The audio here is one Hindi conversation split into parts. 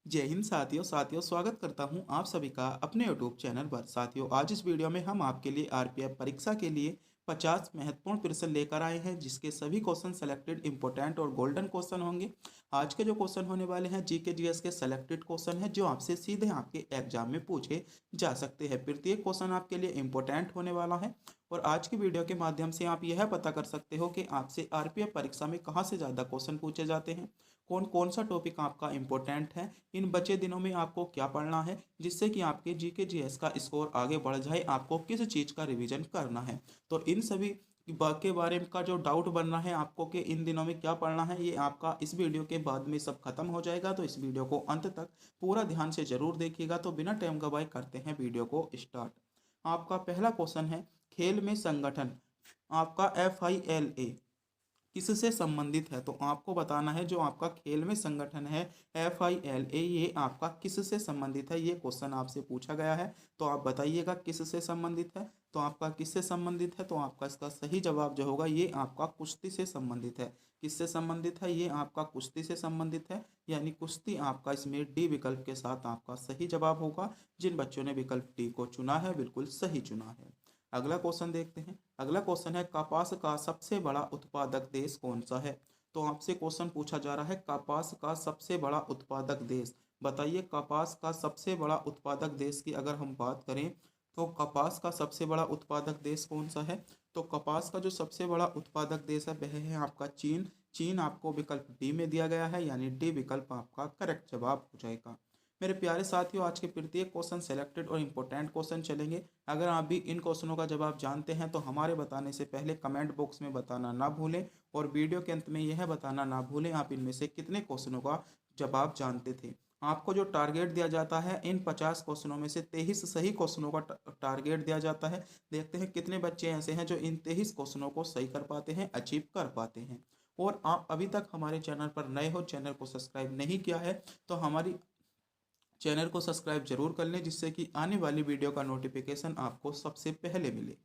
जय हिंद साथियों स्वागत करता हूं आप सभी का अपने यूट्यूब चैनल पर। साथियों, आज इस वीडियो में हम आपके लिए आरपीएफ परीक्षा के लिए 50 महत्वपूर्ण प्रश्न लेकर आए हैं, जिसके सभी क्वेश्चन सेलेक्टेड इंपॉर्टेंट और गोल्डन क्वेश्चन होंगे। आज के जो क्वेश्चन होने वाले हैं जीके जीएस के सेलेक्टेड क्वेश्चन है, जो आपसे सीधे आपके एग्जाम में पूछे जा सकते हैं। प्रत्येक क्वेश्चन आपके लिए इंपॉर्टेंट होने वाला है और आज की वीडियो के माध्यम से आप यह पता कर सकते हो कि आपसे आरपीएफ परीक्षा में कहाँ से ज़्यादा क्वेश्चन पूछे जाते हैं, कौन कौन सा टॉपिक आपका इंपॉर्टेंट है, इन बचे दिनों में आपको क्या पढ़ना है जिससे कि आपके जीके जीएस का स्कोर आगे बढ़ जाए, आपको किस चीज़ का रिवीजन करना है। तो इन सभी के बारे में का जो डाउट बन रहा है आपको कि इन दिनों में क्या पढ़ना है, ये आपका इस वीडियो के बाद में सब खत्म हो जाएगा। तो इस वीडियो को अंत तक पूरा ध्यान से जरूर देखिएगा। तो बिना टाइम गवाए करते हैं वीडियो को स्टार्ट। आपका पहला क्वेश्चन है, खेल में संगठन आपका FILA किससे संबंधित है। तो आपको बताना है जो आपका खेल में संगठन है FILA, ये आपका किससे संबंधित है। ये क्वेश्चन आपसे पूछा गया है, तो आप बताइएगा किससे संबंधित है। तो आपका किससे संबंधित है, तो आपका इसका सही जवाब जो होगा ये आपका कुश्ती से संबंधित है। किससे संबंधित है, ये आपका कुश्ती से संबंधित है, यानी कुश्ती आपका इसमें डी विकल्प के साथ आपका सही जवाब होगा। जिन बच्चों ने विकल्प डी को चुना है बिल्कुल सही चुना है। अगला क्वेश्चन देखते हैं। अगला क्वेश्चन है, कपास का सबसे बड़ा उत्पादक देश कौन सा है। तो आपसे क्वेश्चन पूछा जा रहा है कपास का सबसे बड़ा उत्पादक देश। बताइए कपास का सबसे बड़ा उत्पादक देश की अगर हम बात करें तो कपास का सबसे बड़ा उत्पादक देश कौन सा है। तो कपास का जो सबसे बड़ा उत्पादक देश है वह है आपका चीन। चीन आपको विकल्प डी में दिया गया है, यानी डी विकल्प आपका करेक्ट जवाब हो जाएगा। मेरे प्यारे साथियों, आज के प्रत्येक क्वेश्चन सेलेक्टेड और इम्पोर्टेंट क्वेश्चन चलेंगे। अगर आप भी इन क्वेश्चनों का जवाब जानते हैं तो हमारे बताने से पहले कमेंट बॉक्स में बताना ना भूलें और वीडियो के अंत में यह बताना ना भूलें आप इनमें से कितने क्वेश्चनों का जवाब जानते थे। आपको जो टारगेट दिया जाता है, इन 50 क्वेश्चनों में से 23 सही क्वेश्चनों का टारगेट दिया जाता है। देखते हैं कितने बच्चे ऐसे हैं जो इन 23 क्वेश्चनों को सही कर पाते हैं, अचीव कर पाते हैं। और आप अभी तक हमारे चैनल पर नए हो, चैनल को सब्सक्राइब नहीं किया है, तो हमारी चैनल को सब्सक्राइब जरूर कर लें, जिससे कि आने वाली वीडियो का नोटिफिकेशन आपको सबसे पहले मिले।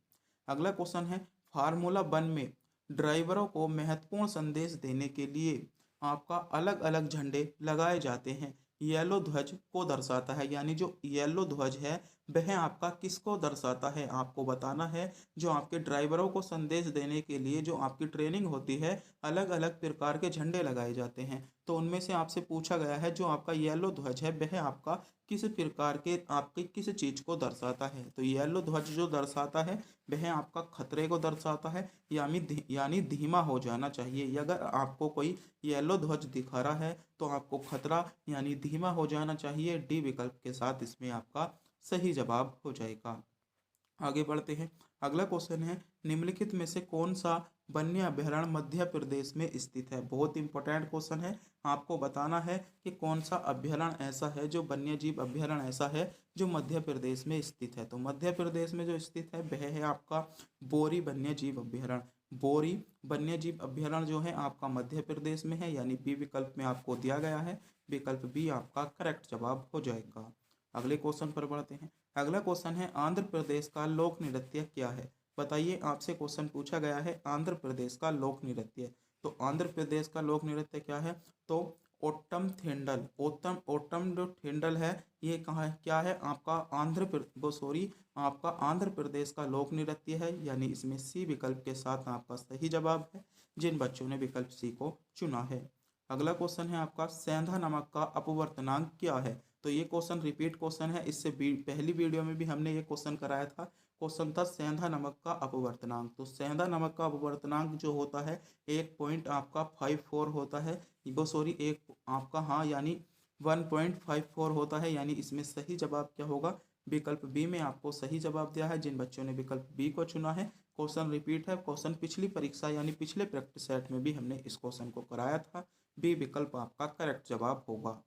अगला क्वेश्चन है, फार्मूला वन में ड्राइवरों को महत्वपूर्ण संदेश देने के लिए आपका अलग अलग झंडे लगाए जाते हैं। येलो ध्वज को दर्शाता है, यानी जो येलो ध्वज है वह आपका किसको दर्शाता है। आपको बताना है जो आपके ड्राइवरों को संदेश देने के लिए जो आपकी ट्रेनिंग होती है, अलग अलग प्रकार के झंडे लगाए जाते हैं। तो उनमें से आपसे पूछा गया है जो आपका येलो ध्वज है वह आपका किस प्रकार के आपकी किस चीज़ को दर्शाता है। तो येलो ध्वज जो दर्शाता है वह आपका खतरे को दर्शाता है, यानी धीमा हो जाना चाहिए। अगर आपको कोई येलो ध्वज दिखा रहा है तो आपको खतरा यानी धीमा हो जाना चाहिए। डी विकल्प के साथ इसमें आपका सही जवाब हो जाएगा। आगे बढ़ते हैं। अगला क्वेश्चन है, निम्नलिखित में से कौन सा वन्य अभयारण्य मध्य प्रदेश में स्थित है। बहुत इंपॉर्टेंट क्वेश्चन है। आपको बताना है कि कौन सा अभयारण्य ऐसा है, जो वन्य जीव अभयारण्य ऐसा है जो मध्य प्रदेश में स्थित है। तो मध्य प्रदेश में जो स्थित है वह है आपका बोरी वन्य जीव अभयारण्य। बोरी वन्य जीव अभयारण्य जो है आपका मध्य प्रदेश में है, यानी बी विकल्प में आपको दिया गया है। विकल्प बी आपका करेक्ट जवाब हो जाएगा। अगले क्वेश्चन पर बढ़ते हैं। अगला क्वेश्चन है, आंध्र प्रदेश का लोक नृत्य क्या है। बताइए, आपसे क्वेश्चन पूछा गया है आंध्र प्रदेश का लोक नृत्य। तो आंध्र प्रदेश का लोक नृत्य क्या है। तो ओट्टम थेंडल। ओट्टम ओट्टम जो थेंडल है ये कहाँ है, क्या है आपका आपका आंध्र प्रदेश का लोक नृत्य है, यानी इसमें सी विकल्प के साथ आपका सही जवाब है। जिन बच्चों ने विकल्प सी को चुना है। अगला क्वेश्चन है आपका, सेंधा नमक का अपवर्तनांक क्या है। तो ये क्वेश्चन रिपीट क्वेश्चन है, इससे पहली वीडियो में भी हमने ये क्वेश्चन कराया था। क्वेश्चन था सेंधा नमक का अपवर्तनांक। तो सेंधा नमक का अपवर्तनांक जो होता है 1.54 होता है। वो एक आपका हाँ यानी 1.54 होता है, यानी इसमें सही जवाब क्या होगा। विकल्प बी में आपको सही जवाब दिया है। जिन बच्चों ने विकल्प बी को चुना है, क्वेश्चन रिपीट है। क्वेश्चन पिछली परीक्षा यानी पिछले प्रैक्टिस सेट में भी हमने इस क्वेश्चन को कराया था। बी विकल्प आपका करेक्ट जवाब होगा।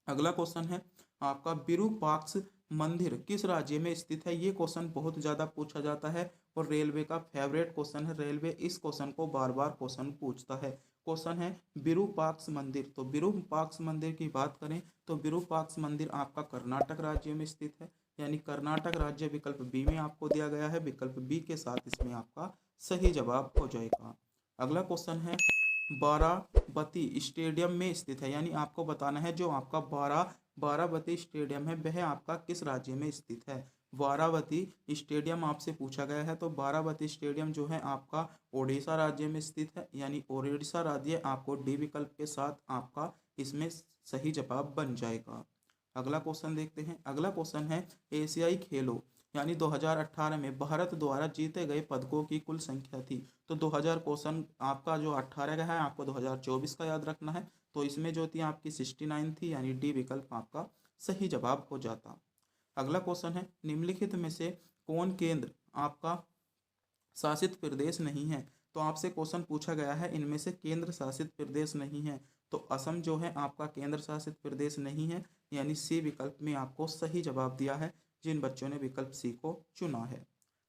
अगला क्वेश्चन है आपका, विरूपाक्ष मंदिर किस राज्य में स्थित है। ये क्वेश्चन बहुत ज़्यादा पूछा जाता है और रेलवे का फेवरेट क्वेश्चन है। रेलवे इस क्वेश्चन को बार बार क्वेश्चन पूछता है। क्वेश्चन है विरूपाक्ष मंदिर। तो विरूपाक्ष मंदिर की बात करें तो विरूपाक्ष मंदिर आपका कर्नाटक राज्य में स्थित है, यानी कर्नाटक राज्य विकल्प बी में आपको दिया गया है। विकल्प बी के साथ इसमें आपका सही जवाब हो जाएगा। अगला क्वेश्चन है, बाराबती स्टेडियम में स्थित है, यानी आपको बताना है जो आपका बाराबती स्टेडियम है वह आपका किस राज्य में स्थित है। बाराबती स्टेडियम आपसे पूछा गया है, तो बाराबती स्टेडियम जो है आपका ओडिशा राज्य में स्थित है, यानी ओडिशा राज्य आपको डी विकल्प के साथ आपका इसमें सही जवाब बन जाएगा। अगला क्वेश्चन देखते हैं। अगला क्वेश्चन है एशियाई खेलों यानी 2018 में भारत द्वारा जीते गए पदकों की कुल संख्या थी। तो 2000 क्वेश्चन आपका जो 18 का है आपको 2024 का याद रखना है, तो इसमें जो थी आपकी 69 थी, यानी डी विकल्प आपका सही जवाब हो जाता। अगला क्वेश्चन है निम्नलिखित में से कौन केंद्र आपका शासित प्रदेश नहीं है। तो आपसे क्वेश्चन पूछा गया है इनमें से केंद्र शासित प्रदेश नहीं है, तो असम जो है आपका केंद्र शासित प्रदेश नहीं है, यानी सी विकल्प में आपको सही जवाब दिया है जिन बच्चों ने विकल्प सी को चुना है।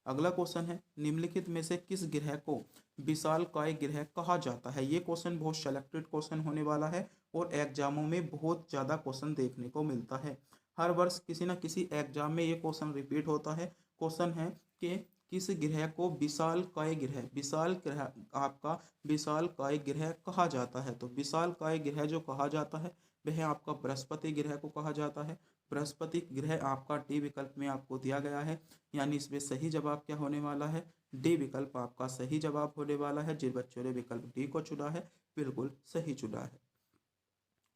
अगला क्वेश्चन है निम्नलिखित में से किस ग्रह को विशालकाय ग्रह कहा जाता है। ये क्वेश्चन बहुत सेलेक्टेड क्वेश्चन होने वाला है और एग्जामों में बहुत ज़्यादा क्वेश्चन देखने को मिलता है। हर वर्ष किसी न किसी एग्जाम में ये क्वेश्चन रिपीट होता है। क्वेश्चन है कि किस ग्रह को विशाल ग्रह आपका विशालकाय ग्रह कहा जाता है। तो विशालकाय ग्रह जो कहा जाता है वह आपका बृहस्पति ग्रह को कहा जाता है। बृहस्पति ग्रह आपका डी विकल्प में आपको दिया गया है, यानी इसमें सही जवाब क्या होने वाला है, डी विकल्प आपका सही जवाब होने वाला है। जिन बच्चों ने विकल्प डी को चुना है बिल्कुल सही चुना है।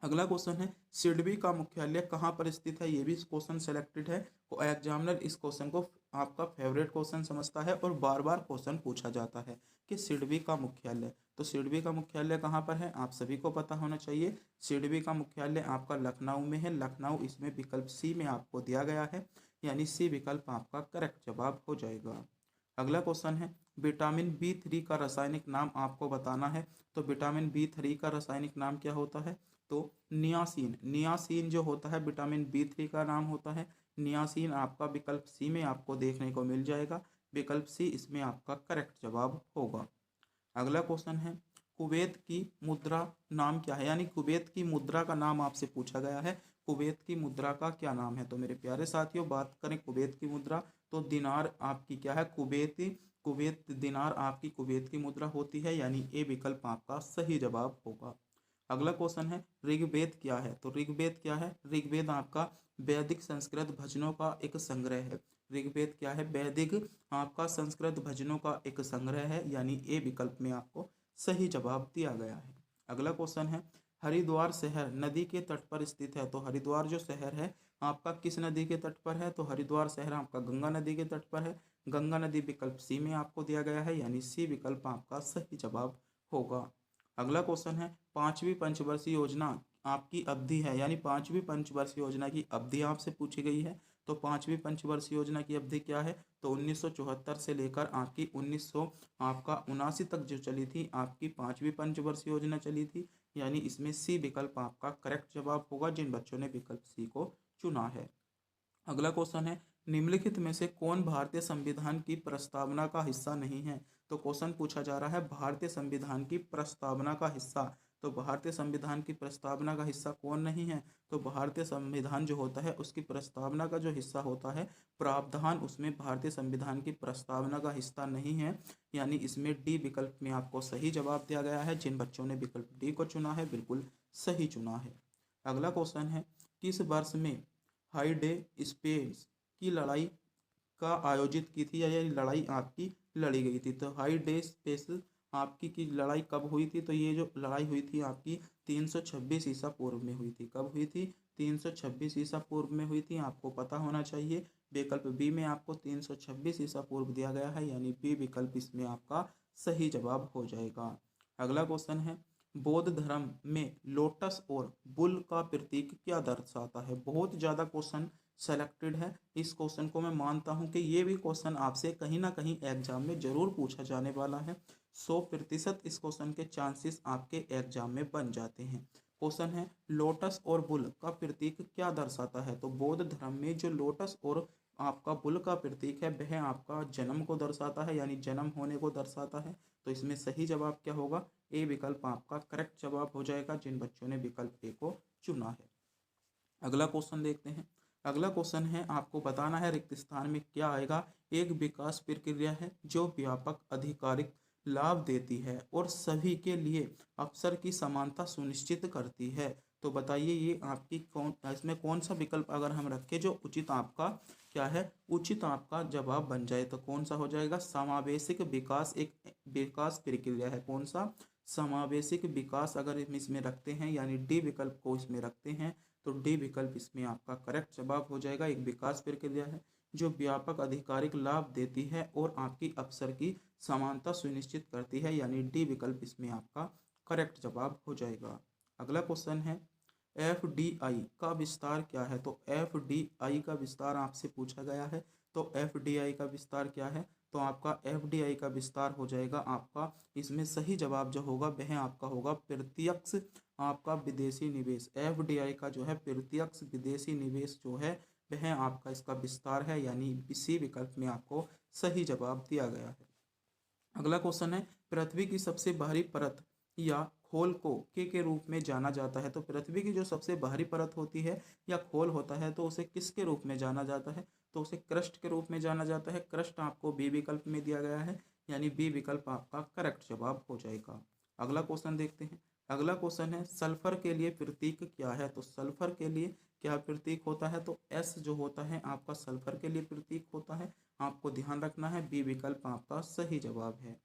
अगला क्वेश्चन है सिडबी का मुख्यालय कहाँ पर स्थित है। ये भी क्वेश्चन सेलेक्टेड है, को एग्जामिनर इस क्वेश्चन को आपका फेवरेट क्वेश्चन समझता है और बार बार क्वेश्चन पूछा जाता है कि सिडबी का मुख्यालय। तो सिडबी का मुख्यालय कहाँ पर है आप सभी को पता होना चाहिए। सिडबी का मुख्यालय आपका लखनऊ में है। लखनऊ इसमें विकल्प सी में आपको दिया गया है, यानी सी विकल्प आपका करेक्ट जवाब हो जाएगा। अगला क्वेश्चन है विटामिन बी3 का रासायनिक नाम आपको बताना है। तो विटामिन बी3 का रासायनिक नाम क्या होता है, तो नियासिन। नियासिन जो होता है विटामिन बी3 का नाम होता है नियासिन। आपका विकल्प सी में आपको देखने को मिल जाएगा। विकल्प सी इसमें आपका करेक्ट जवाब होगा। अगला क्वेश्चन है कुवैत की मुद्रा नाम क्या है, यानी कुवैत की मुद्रा का नाम आपसे पूछा गया है। कुवैत की मुद्रा का क्या नाम है। तो मेरे प्यारे साथियों बात करें कुवैत की मुद्रा, तो दिनार आपकी क्या है, कुवैत दिनार आपकी कुवैत की मुद्रा होती है, यानी ए विकल्प आपका सही जवाब होगा। अगला क्वेश्चन है ऋग्वेद क्या है। तो ऋग्वेद क्या है, ऋग्वेद आपका वैदिक संस्कृत भजनों का एक संग्रह है। ऋग्वेद क्या है, वैदिक आपका संस्कृत भजनों का एक संग्रह है, यानी ए विकल्प में आपको सही जवाब दिया गया है। अगला क्वेश्चन है हरिद्वार शहर नदी के तट पर स्थित है। तो हरिद्वार जो शहर है आपका किस नदी के तट पर है, तो हरिद्वार शहर आपका गंगा नदी के तट पर है। गंगा नदी विकल्प सी में आपको दिया गया है, यानी सी विकल्प आपका सही जवाब होगा। अगला क्वेश्चन है पांचवी पंचवर्षीय योजना आपकी अवधि है, यानी पांचवी पंचवर्षीय योजना की अवधि आपसे पूछी गई है। तो पांचवी पंचवर्षीय योजना की अवधि क्या है, तो 1974 से लेकर आपकी 1900 आपका 79 तक जो चली थी आपकी पांचवी पंचवर्षीय योजना चली थी, यानी इसमें सी विकल्प आपका करेक्ट जवाब होगा जिन बच्चों ने विकल्प सी को चुना है। अगला क्वेश्चन है निम्नलिखित में से कौन भारतीय संविधान की प्रस्तावना का हिस्सा नहीं है। तो क्वेश्चन पूछा जा रहा है भारतीय संविधान की प्रस्तावना का हिस्सा। तो भारतीय संविधान की प्रस्तावना का हिस्सा कौन नहीं है, तो भारतीय संविधान जो होता है उसकी प्रस्तावना का जो हिस्सा होता है प्रावधान, उसमें भारतीय संविधान की प्रस्तावना का हिस्सा नहीं है, यानी इसमें डी विकल्प में आपको सही जवाब दिया गया है। जिन बच्चों ने विकल्प डी को चुना है बिल्कुल सही चुना है। अगला क्वेश्चन है किस वर्ष में हाई डे स्पेस की लड़ाई का आयोजित की थी, या ये लड़ाई आपकी लड़ी गई थी। तो हाई डे स्पेस आपकी की लड़ाई कब हुई थी, तो ये जो लड़ाई हुई थी आपकी 326 ईसा पूर्व में हुई थी। कब हुई थी, 326 ईसा पूर्व में हुई थी, आपको पता होना चाहिए। विकल्प बी में आपको 326 ईसा पूर्व दिया गया है, यानी बी विकल्प इसमें आपका सही जवाब हो जाएगा। अगला क्वेश्चन है बौद्ध धर्म में लोटस और बुल का प्रतीक क्या दर्शाता है। बहुत ज़्यादा क्वेश्चन सेलेक्टेड है। इस क्वेश्चन को मैं मानता हूं कि ये भी क्वेश्चन आपसे कहीं ना कहीं एग्जाम में जरूर पूछा जाने वाला है। 100% इस क्वेश्चन के चांसेस आपके एग्जाम में बन जाते हैं। क्वेश्चन है लोटस और बुल का प्रतीक क्या दर्शाता है। तो बौद्ध धर्म में जो लोटस और आपका बुल का प्रतीक है वह आपका जन्म को दर्शाता है, यानी जन्म होने को दर्शाता है। तो इसमें सही जवाब क्या होगा, ए विकल्प आपका करेक्ट जवाब हो जाएगा जिन बच्चों ने विकल्प ए को चुना है। अगला क्वेश्चन देखते हैं। अगला क्वेश्चन है आपको बताना है रिक्त स्थान में क्या आएगा। एक विकास प्रक्रिया है जो व्यापक आधिकारिक लाभ देती है और सभी के लिए अवसर की समानता सुनिश्चित करती है। तो बताइए ये आपकी कौन इसमें कौन सा विकल्प अगर हम रखें जो उचित आपका क्या है, उचित आपका जवाब बन जाए तो कौन सा हो जाएगा? समावेशिक विकास एक विकास प्रक्रिया है। कौन सा? समावेशिक विकास अगर हम इसमें रखते हैं यानी डी विकल्प को इसमें रखते हैं तो डी विकल्प इसमें आपका करेक्ट जवाब हो जाएगा। एक विकास प्रक्रिया है जो व्यापक आधिकारिक लाभ देती है और आपकी अवसर की समानता सुनिश्चित करती है, यानी डी विकल्प इसमें आपका करेक्ट जवाब हो जाएगा। अगला क्वेश्चन है एफडीआई का विस्तार क्या है? तो एफडीआई का विस्तार आपसे पूछा गया है। तो एफडीआई का विस्तार क्या है? तो आपका एफडीआई का विस्तार हो जाएगा आपका, इसमें सही जवाब जो होगा वह आपका होगा प्रत्यक्ष आपका विदेशी निवेश। एफडीआई का जो है प्रत्यक्ष विदेशी निवेश जो है वह आपका इसका विस्तार है, यानी इसी विकल्प में आपको सही जवाब दिया गया है। अगला क्वेश्चन है पृथ्वी की सबसे बाहरी परत या खोल को के रूप में जाना जाता है? तो पृथ्वी की जो सबसे बाहरी परत होती है या खोल होता है तो उसे किसके रूप में जाना जाता है? तो उसे क्रस्ट के रूप में जाना जाता है। क्रस्ट आपको बी विकल्प में दिया गया है, यानी बी विकल्प आपका करेक्ट जवाब हो जाएगा। अगला क्वेश्चन देखते हैं। अगला क्वेश्चन है सल्फर के लिए प्रतीक क्या है? तो सल्फर के लिए क्या प्रतीक होता है? तो एस जो होता है आपका सल्फर के लिए प्रतीक होता है। आपको ध्यान रखना है, बी विकल्प आपका सही जवाब है।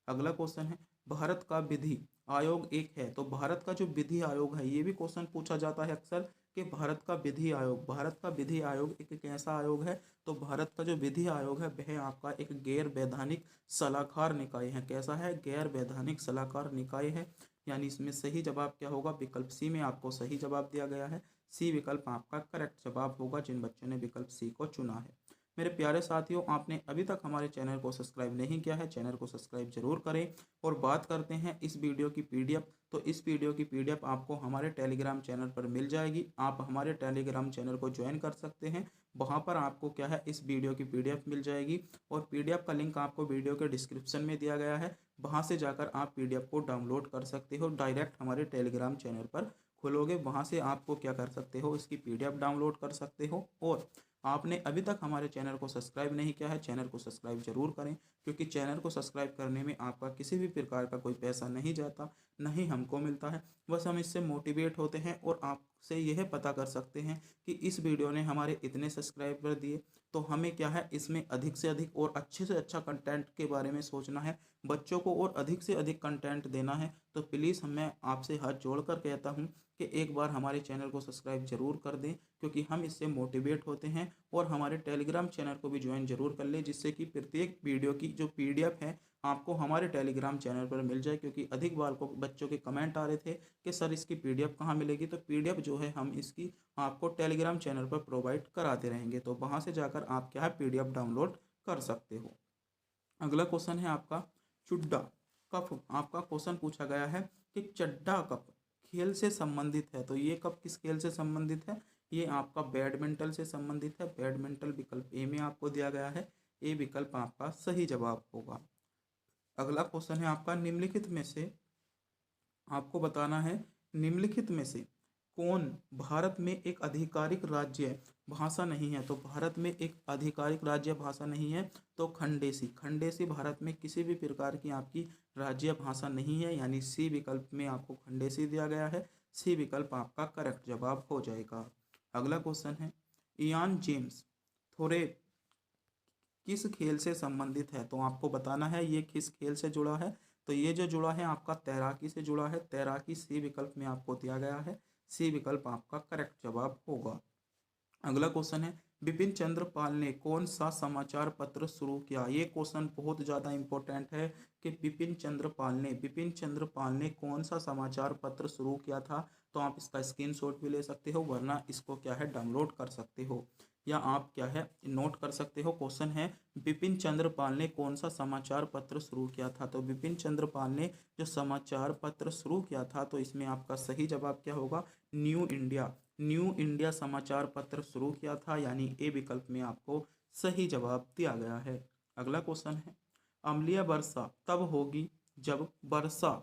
अगला क्वेश्चन है भारत का विधि आयोग एक है। तो भारत का जो विधि आयोग है ये भी क्वेश्चन पूछा जाता है अक्सर कि भारत का विधि आयोग, भारत का विधि आयोग एक कैसा आयोग है? तो भारत का जो विधि आयोग है वह आपका एक गैर वैधानिक सलाहकार निकाय है। कैसा है? गैर वैधानिक सलाहकार निकाय है, यानी इसमें सही जवाब क्या होगा? विकल्प सी में आपको सही जवाब दिया गया है। सी विकल्प आपका करेक्ट जवाब होगा जिन बच्चों ने विकल्प सी को चुना है। मेरे प्यारे साथियों, आपने अभी तक हमारे चैनल को सब्सक्राइब नहीं किया है, चैनल को सब्सक्राइब जरूर करें। और बात करते हैं इस वीडियो की पीडीएफ, तो इस वीडियो की पीडीएफ आपको हमारे टेलीग्राम चैनल पर मिल जाएगी। आप हमारे टेलीग्राम चैनल को ज्वाइन कर सकते हैं, वहाँ पर आपको क्या है इस वीडियो की पीडीएफ मिल जाएगी और पीडीएफ का लिंक आपको वीडियो के डिस्क्रिप्शन में दिया गया है। वहाँ से जाकर आप पीडीएफ को डाउनलोड कर सकते हो। डायरेक्ट हमारे टेलीग्राम चैनल पर खोलोगे, वहाँ से आपको क्या कर सकते हो, इसकी पीडीएफ डाउनलोड कर सकते हो। और आपने अभी तक हमारे चैनल को सब्सक्राइब नहीं किया है, चैनल को सब्सक्राइब जरूर करें, क्योंकि चैनल को सब्सक्राइब करने में आपका किसी भी प्रकार का कोई पैसा नहीं जाता, नहीं हमको मिलता है। बस हम इससे मोटिवेट होते हैं और आपसे यह पता कर सकते हैं कि इस वीडियो ने हमारे इतने सब्सक्राइबर दिए, तो हमें क्या है इसमें अधिक से अधिक और अच्छे से अच्छा कंटेंट के बारे में सोचना है, बच्चों को और अधिक से अधिक कंटेंट देना है। तो प्लीज़ मैं आपसे हाथ जोड़कर कहता हूँ कि एक बार हमारे चैनल को सब्सक्राइब जरूर कर दें, क्योंकि हम इससे मोटिवेट होते हैं। और हमारे टेलीग्राम चैनल को भी ज्वाइन जरूर कर लें, जिससे कि प्रत्येक वीडियो की जो पीडीएफ है आपको हमारे टेलीग्राम चैनल पर मिल जाए। क्योंकि अधिक बार को बच्चों के कमेंट आ रहे थे कि सर इसकी पीडीएफ कहाँ मिलेगी, तो पीडीएफ जो है हम इसकी आपको टेलीग्राम चैनल पर प्रोवाइड कराते रहेंगे, तो वहाँ से जाकर आप क्या है पीडीएफ डाउनलोड कर सकते हो। अगला क्वेश्चन है आपका चुड्डा कप, आपका क्वेश्चन पूछा गया है कि चड्डा कप खेल से संबंधित है। तो ये कप किस खेल से संबंधित है? ये आपका बैडमिंटन से संबंधित है। बैडमिंटन विकल्प ए में आपको दिया गया है, ए विकल्प आपका सही जवाब होगा। अगला क्वेश्चन है आपका निम्नलिखित में से आपको बताना है, निम्नलिखित में से कौन भारत में एक आधिकारिक राज्य भाषा नहीं है? तो भारत में एक आधिकारिक राज्य भाषा नहीं है तो खंडेसी, खंडेसी भारत में किसी भी प्रकार की आपकी राज्य भाषा नहीं है, यानी सी विकल्प में आपको खंडेसी दिया गया है। सी विकल्प आपका करेक्ट जवाब हो जाएगा। अगला क्वेश्चन है इयान जेम्स थोरे किस खेल से संबंधित है? तो आपको बताना है ये किस खेल से जुड़ा है। तो ये जो जुड़ा है आपका तैराकी से जुड़ा है। तैराकी सी विकल्प में आपको दिया गया है। सी विकल्प आपका करेक्ट जवाब होगा। अगला क्वेश्चन है बिपिन चंद्र पाल ने कौन सा समाचार पत्र शुरू किया? ये क्वेश्चन बहुत ज़्यादा इंपॉर्टेंट है कि बिपिन चंद्र पाल ने कौन सा समाचार पत्र शुरू किया था। तो आप इसका स्क्रीनशॉट भी ले सकते हो, वरना इसको क्या है डाउनलोड कर सकते हो, या आप क्या है नोट कर सकते हो। क्वेश्चन है बिपिन चंद्र पाल ने कौन सा समाचार पत्र शुरू किया था? तो बिपिन चंद्र पाल ने जो समाचार पत्र शुरू किया था, तो इसमें आपका सही जवाब क्या होगा? न्यू इंडिया समाचार पत्र शुरू किया था, यानी ए विकल्प में आपको सही जवाब दिया गया है। अगला क्वेश्चन है अम्लीय वर्षा तब होगी जब वर्षा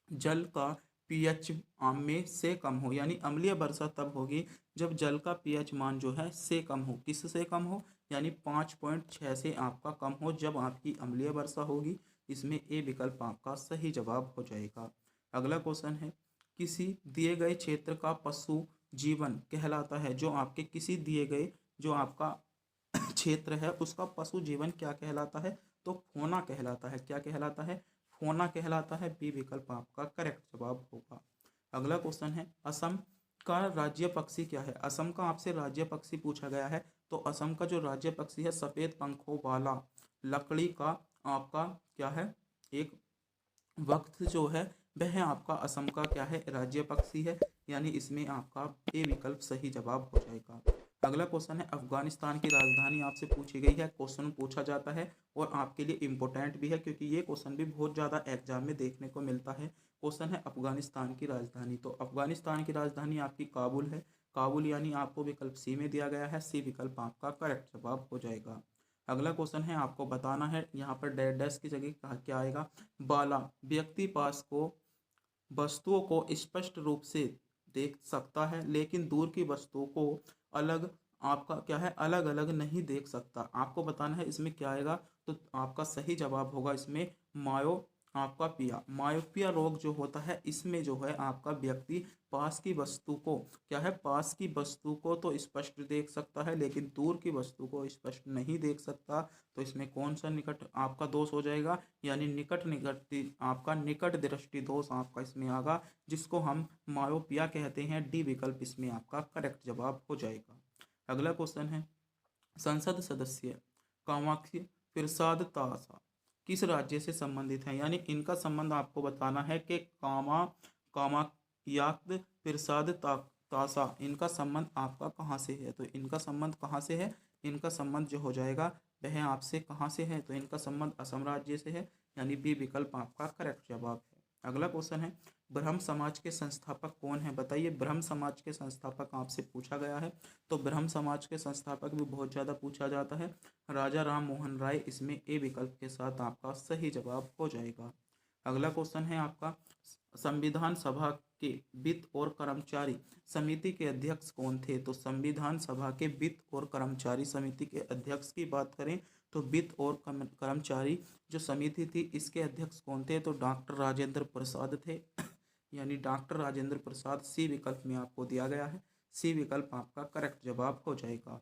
जल का पीएच में से कम हो, यानी अम्लीय वर्षा तब होगी जब जल का पीएच मान जो है से कम हो। किस से कम हो? यानी 5.6 से आपका कम हो, जब आपकी अम्लीय वर्षा होगी। इसमें ए विकल्प आपका सही जवाब हो जाएगा। अगला क्वेश्चन है, किसी दिए गए क्षेत्र का पशु जीवन कहलाता है। जो आपके किसी दिए गए जो आपका क्षेत्र है उसका पशु जीवन क्या कहलाता है, तो फोना कहलाता है। क्या कहलाता है, फोना कहलाता है। बी विकल्प आपका करेक्ट जवाब होगा। अगला क्वेश्चन है, असम का राज्य पक्षी क्या है। असम का आपसे राज्य पक्षी पूछा गया है, तो असम का जो राज्य पक्षी है सफेद पंखों वाला लकड़ी का आपका क्या है, एक वक्त जो है वह आपका असम का क्या है, राज्य पक्षी है। यानी इसमें आपका ए विकल्प सही जवाब हो जाएगा। अगला क्वेश्चन है, अफगानिस्तान की राजधानी आपसे पूछी गई है। क्वेश्चन पूछा जाता है और आपके लिए इम्पोर्टेंट भी है, क्योंकि ये क्वेश्चन भी बहुत ज़्यादा एग्जाम में देखने को मिलता है। क्वेश्चन है अफगानिस्तान की राजधानी, तो अफगानिस्तान की राजधानी आपकी काबुल है। काबुल यानी आपको विकल्प सी में दिया गया है। सी विकल्प आपका करेक्ट जवाब हो जाएगा। अगला क्वेश्चन है, आपको बताना है यहाँ पर डैश डैश की जगह क्या आएगा। बाला व्यक्ति पास को वस्तुओं को स्पष्ट रूप से देख सकता है, लेकिन दूर की वस्तुओं को अलग आपका क्या है, अलग अलग नहीं देख सकता। आपको बताना है इसमें क्या आएगा, तो आपका सही जवाब होगा इसमें मायो आपका पिया। मायोपिया रोग जो होता है इसमें जो है आपका व्यक्ति पास की वस्तु को क्या है, पास की वस्तु को तो स्पष्ट देख सकता है, लेकिन दूर की वस्तु को स्पष्ट नहीं देख सकता। तो इसमें कौन सा निकट आपका दोष हो जाएगा, यानी निकट निकट आपका निकट दृष्टि दोष आपका इसमें आएगा, जिसको हम मायोपिया कहते हैं। डी विकल्प इसमें आपका करेक्ट जवाब हो जाएगा। अगला क्वेश्चन है, संसद सदस्य कामाक्षी प्रसाद तासा किस राज्य से संबंधित है। यानी इनका संबंध आपको बताना है कि कामायाक्त प्रसाद तासा इनका संबंध आपका कहाँ से है। तो इनका संबंध कहाँ से है, इनका संबंध जो हो जाएगा वह आपसे कहाँ से है, तो इनका संबंध असम राज्य से है। यानी बी विकल्प आपका करेक्ट जवाब है। अगला क्वेश्चन है, ब्रह्म समाज के संस्थापक कौन है। बताइए, ब्रह्म समाज के संस्थापक आपसे पूछा गया है। तो ब्रह्म समाज के संस्थापक भी बहुत ज़्यादा पूछा जाता है। राजा राम मोहन राय इसमें ए विकल्प के साथ आपका सही जवाब हो जाएगा। अगला क्वेश्चन है आपका, संविधान सभा के वित्त और कर्मचारी समिति के अध्यक्ष कौन थे। तो संविधान सभा के वित्त और कर्मचारी समिति के अध्यक्ष की बात करें तो वित्त और कर्मचारी जो समिति थी इसके अध्यक्ष कौन थे, तो डॉक्टर राजेंद्र प्रसाद थे। यानी डॉक्टर राजेंद्र प्रसाद सी विकल्प में आपको दिया गया है। सी विकल्प आपका करेक्ट जवाब हो जाएगा।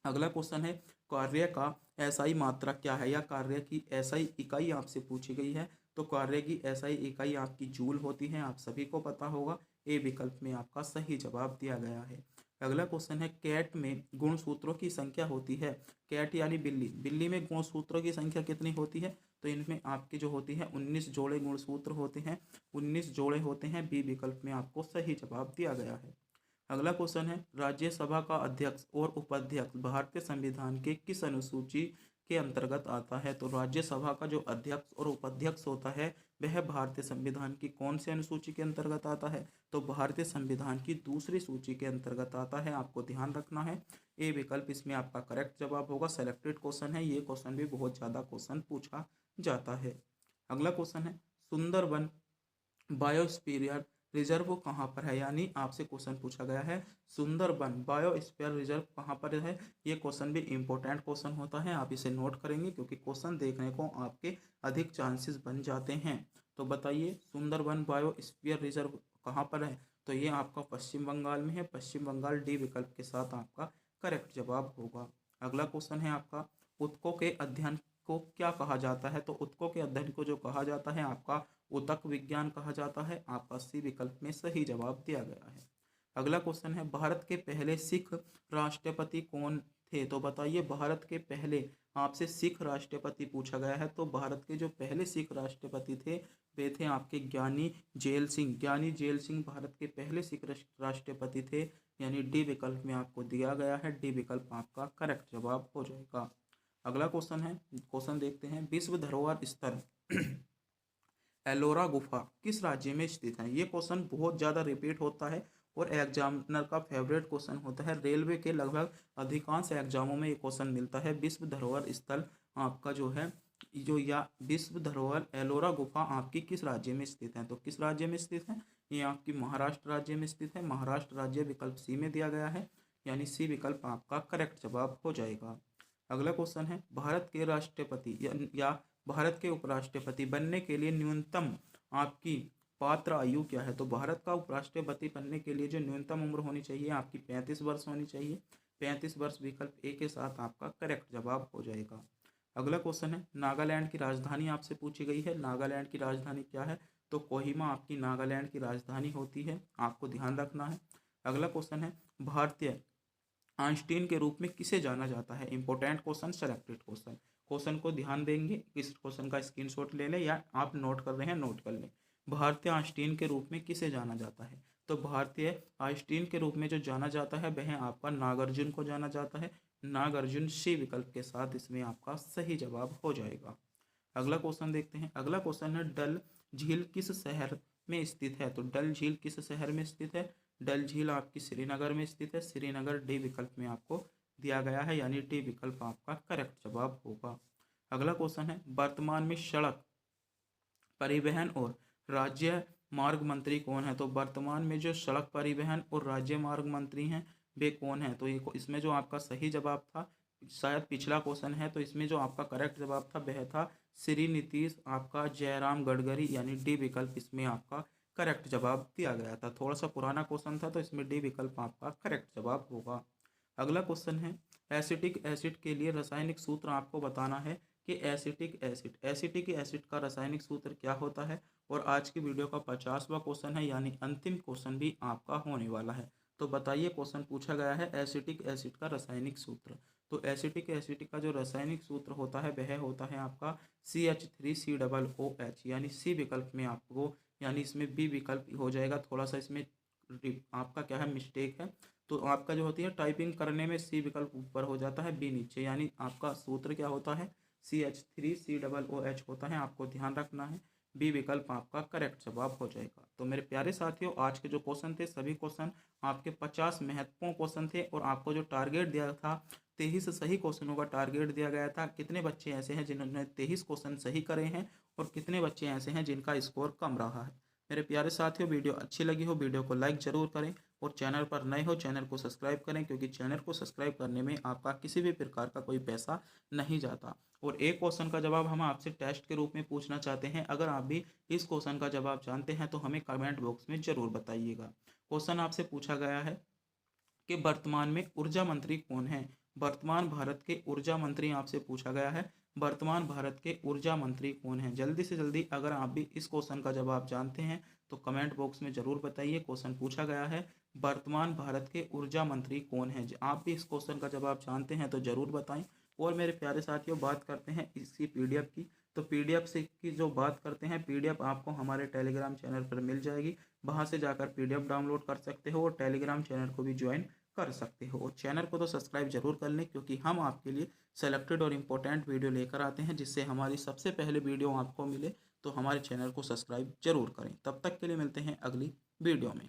अगला क्वेश्चन है, कार्य का एसआई मात्रा क्या है, या कार्य की एसआई इकाई आपसे पूछी गई है। तो कार्य की एसआई इकाई आपकी जूल होती है, आप सभी को पता होगा। ए विकल्प में आपका सही जवाब दिया गया है। अगला क्वेश्चन है, कैट में गुणसूत्रों की संख्या होती है। कैट यानी बिल्ली, बिल्ली में गुणसूत्रों की संख्या कितनी होती है, तो इनमें आपकी जो होती है 19 जोड़े गुणसूत्र होते हैं, 19 जोड़े होते हैं। बी विकल्प में आपको सही जवाब दिया गया है। अगला क्वेश्चन है, राज्यसभा का अध्यक्ष और उपाध्यक्ष भारतीय संविधान के किस अनुसूची के अंतर्गत आता है। तो राज्यसभा का जो अध्यक्ष और उपाध्यक्ष होता है वह भारतीय संविधान की कौन सी अनुसूची के अंतर्गत आता है, तो भारतीय संविधान की दूसरी सूची के अंतर्गत आता है। आपको ध्यान रखना है। ए विकल्प इसमें आपका करेक्ट जवाब होगा। सेलेक्टेड क्वेश्चन है, ये क्वेश्चन भी बहुत ज़्यादा क्वेश्चन पूछा जाता है। अगला क्वेश्चन है, सुंदरबन बायोस्फीयर रिजर्व कहाँ पर है। यानी आपसे क्वेश्चन पूछा गया है सुंदरबन बायोस्फीयर रिजर्व कहाँ पर है। ये क्वेश्चन भी इंपॉर्टेंट क्वेश्चन होता है, आप इसे नोट करेंगे क्योंकि क्वेश्चन देखने को आपके अधिक चांसेस बन जाते हैं। तो बताइए, सुंदरबन बायोस्फीयर रिजर्व कहाँ पर है, तो ये आपका पश्चिम बंगाल में है। पश्चिम बंगाल डी विकल्प के साथ आपका करेक्ट जवाब होगा। अगला क्वेश्चन है आपका, उत्कों के अध्ययन को क्या कहा जाता है। तो उत्कों के अध्ययन को जो कहा जाता है आपका उतक विज्ञान कहा जाता है। आपका सी विकल्प में सही जवाब दिया गया है। अगला क्वेश्चन है, भारत के पहले सिख राष्ट्रपति कौन थे। तो बताइए, भारत के पहले आपसे सिख राष्ट्रपति पूछा गया है। तो भारत के जो पहले सिख राष्ट्रपति थे वे थे आपके ज्ञानी जेल सिंह। ज्ञानी जेल सिंह भारत के पहले सिख राष्ट्रपति थे। यानी डी विकल्प में आपको दिया गया है। डी विकल्प आपका करेक्ट जवाब हो जाएगा। अगला क्वेश्चन है, क्वेश्चन देखते हैं, विश्व धरोहर स्थल एलोरा गुफा किस राज्य में स्थित है। ये क्वेश्चन बहुत ज़्यादा रिपीट होता है और एग्जामिनर का फेवरेट क्वेश्चन होता है। रेलवे के लगभग अधिकांश एग्जामों में ये क्वेश्चन मिलता है। विश्व धरोहर स्थल आपका जो है या विश्व धरोहर एलोरा गुफा आपकी किस राज्य में स्थित है। तो किस राज्य में स्थित है, ये आपकी महाराष्ट्र राज्य में स्थित है। महाराष्ट्र राज्य विकल्प सी में दिया गया है। यानी सी विकल्प आपका करेक्ट जवाब हो जाएगा। अगला क्वेश्चन है, भारत के राष्ट्रपति या भारत के उपराष्ट्रपति बनने के लिए न्यूनतम आपकी पात्र आयु क्या है? तो भारत का उपराष्ट्रपति बनने के लिए जो न्यूनतम उम्र होनी चाहिए आपकी 35 वर्ष होनी चाहिए। 35 वर्ष विकल्प ए के साथ आपका करेक्ट जवाब हो जाएगा। अगला क्वेश्चन है, नागालैंड की राजधानी आपसे पूछी गई है। नागालैंड की राजधानी क्या है? तो कोहिमा आपकी नागालैंड की राजधानी होती है, आपको ध्यान रखना है। अगला क्वेश्चन है, भारतीय आइंस्टीन के रूप में किसे जाना जाता है? Important question, selected question. Question को ध्यान देंगे, इस क्वेश्चन का स्क्रीनशॉट ले लें या आप नोट कर रहे हैं नोट कर लें। भारतीय आइंस्टीन के रूप में किसे जाना जाता है? तो भारतीय आइंस्टीन के रूप में जो जाना जाता है वह आपका नागार्जुन को जाना जाता है। नागार्जुन सी विकल्प के साथ इसमें आपका सही जवाब हो जाएगा। अगला क्वेश्चन देखते हैं। अगला क्वेश्चन है, डल झील किस शहर में स्थित है? तो डल झील किस शहर में स्थित है? डल झील आपकी श्रीनगर में स्थित है। श्रीनगर डी विकल्प में आपको दिया गया है, यानी डी विकल्प आपका करेक्ट जवाब होगा। अगला क्वेश्चन है, वर्तमान में सड़क परिवहन और राज्य मार्ग मंत्री कौन है? तो वर्तमान में जो सड़क परिवहन और राज्य मार्ग मंत्री हैं वे कौन है? तो ये इसमें जो आपका सही जवाब था, शायद पिछला क्वेश्चन है, तो इसमें जो आपका करेक्ट जवाब था वह था श्री नीतीश आपका जयराम गडकरी, यानी डी विकल्प इसमें आपका करेक्ट जवाब दिया गया था। थोड़ा सा पुराना क्वेश्चन था तो इसमें डी विकल्प आपका करेक्ट जवाब होगा। अगला क्वेश्चन है, एसिटिक एसिड के लिए रासायनिक सूत्र आपको बताना है कि एसिटिक एसिड का रासायनिक सूत्र क्या होता है। और आज की वीडियो का 50वां क्वेश्चन है, यानी अंतिम क्वेश्चन भी आपका होने वाला है। तो बताइए, क्वेश्चन पूछा गया है एसिटिक एसिड का रासायनिक सूत्र। तो एसिटिक एसिड का जो रासायनिक सूत्र होता है वह होता है आपका CH3COOH, यानी सी विकल्प में आपको, यानी इसमें बी विकल्प हो जाएगा। थोड़ा सा इसमें आपका क्या है मिस्टेक है, तो आपका जो होती है टाइपिंग करने में सी विकल्प ऊपर हो जाता है बी नीचे, यानी आपका सूत्र क्या होता है CH3COOH होता है, आपको ध्यान रखना है। बी विकल्प आपका करेक्ट जवाब हो जाएगा। तो मेरे प्यारे साथियों, आज के जो क्वेश्चन थे सभी क्वेश्चन आपके 50 महत्वपूर्ण क्वेश्चन थे और आपको जो टारगेट दिया था 23 सही क्वेश्चनों का टारगेट दिया गया था। कितने बच्चे ऐसे हैं जिन्होंने 23 क्वेश्चन सही करे हैं और कितने बच्चे ऐसे हैं जिनका स्कोर कम रहा है? मेरे प्यारे साथियों, वीडियो अच्छी लगी हो वीडियो को लाइक जरूर करें और चैनल पर नए हो चैनल को सब्सक्राइब करें, क्योंकि चैनल को सब्सक्राइब करने में आपका किसी भी प्रकार का कोई पैसा नहीं जाता। और एक क्वेश्चन का जवाब हम आपसे टेस्ट के रूप में पूछना चाहते हैं। अगर आप भी इस क्वेश्चन का जवाब जानते हैं तो हमें कमेंट बॉक्स में ज़रूर बताइएगा। क्वेश्चन आपसे पूछा गया है कि वर्तमान में ऊर्जा मंत्री कौन है? वर्तमान भारत के ऊर्जा मंत्री आपसे पूछा गया है। वर्तमान भारत के ऊर्जा मंत्री कौन है? जल्दी से जल्दी अगर आप भी इस क्वेश्चन का जवाब जानते हैं तो कमेंट बॉक्स में ज़रूर बताइए। क्वेश्चन पूछा गया है, वर्तमान भारत के ऊर्जा मंत्री कौन है? आप भी इस क्वेश्चन का जवाब जानते हैं तो ज़रूर बताएं। और मेरे प्यारे साथियों, बात करते हैं इसकी पीडीएफ की। तो पीडीएफ से की जो बात करते हैं, पीडीएफ आपको हमारे टेलीग्राम चैनल पर मिल जाएगी। वहां से जाकर पीडीएफ डाउनलोड कर सकते हो और टेलीग्राम चैनल को भी ज्वाइन कर सकते हो। और चैनल को तो सब्सक्राइब जरूर कर लें, क्योंकि हम आपके लिए सेलेक्टेड और इम्पोर्टेंट वीडियो लेकर आते हैं, जिससे हमारी सबसे पहले वीडियो आपको मिले। तो हमारे चैनल को सब्सक्राइब जरूर करें। तब तक के लिए मिलते हैं अगली वीडियो में।